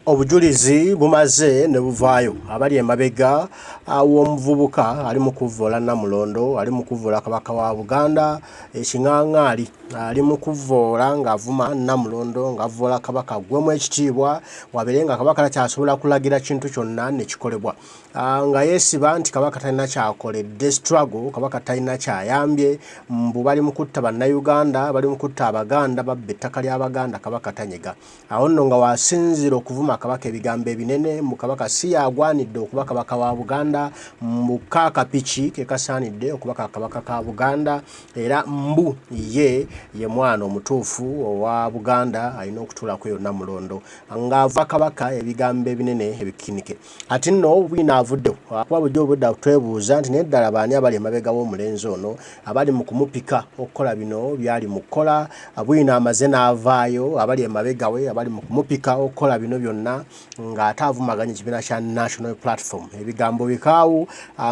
Obujulizi bumaze ne buvaayo abali emabega w'omuvubuka ali mu kuvvoola Namulondo, ali mu kuvvoola Kabaka wa Buganda, ekiŋaaŋaali ali mu kuvvoola ng'avuma Namulondo ng'avvoola Kabaka gwemu ekitiibwa wabeere nga Kabaka takyasobola kulagira kintu kyonna ne kikolebwa. Nga yeesiba nti Kabaka talina kyakoledde struggle, Kabaka talina kyayambye, mbu bali mu kutta bannayuganda, bali mu kutta Abaganda, babba ettaka ly'Abaganda, Kabaka tanyega. Awo nno nga wasinzira okuvuma Kabaka ebigambo ebinene, mu Kabaka si yagwanidde okuba Kabaka wa Buganda, mbu kaakapiki ke kasaanidde okuba Kabaka ka Buganda, era mbu ye mwana omutuufu owa Buganda alina okutuulako yonna Namulondo ng'ava Kabaka ebigambo ebinene ebikinike. Ati nno bwina avuddewo akuba bulijjo obudda twebuuza nti neddala baani abali emabega w'omulenzi ono abali mu kumupika okukola bino byali mu kukola, bwina amaze n'avaayo abali emabega we abali mu kumupika okukola bino byonna ng'ate avumaganya ekibiina kya National Platform. Ebigambo bikaawu,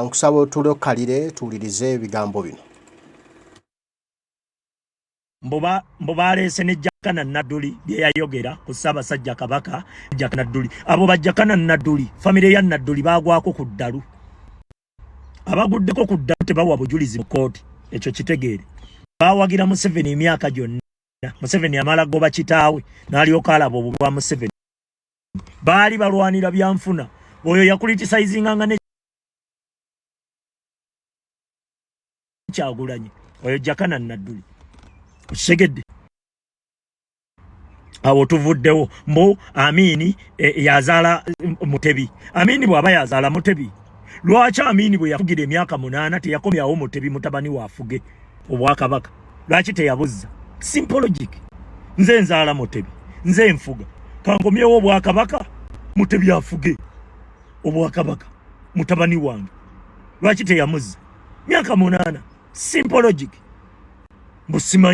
nkusaba otulokalire tuwulirize ebigambo bino. Mbobaleese ne Jakana Nadduli bye yayogera ku Ssaabasajja Kabaka Jakana Nadduli. Abo bajjakana Nadduli famire ya Nadduli baagwako ku ddalu, abaguddeko ku ddalu tebawa bujulizi mu kooti. Ekyo kitegeere baawagira Museveni emyaka gyonna. Museveni amala goba kitaawe n'alyoka alaba obulwa Museveni. Baali balwanira byanfuna, oyo yakulitisayizinganga ne Kyagulanyi, oyo Jakana Nadduli. Segedde awo tuvuddewo mbo Amini yazaala Mutebi. Amini bw'aba yazaala Mutebi, lwaki Amini bwe yafugira emyaka 8 teyakomyawo Mutebi mutabani waafuge obwakabaka? Lwaki teyabuzza? Simple logic. Nze nzaala Mutebi, nze nfuga, kankomyewo obwakabaka, Mutebi afuge obwakabaka mutabani wange. Lwaki teyamuzza? Myaka 8. Simple logic. Mbusima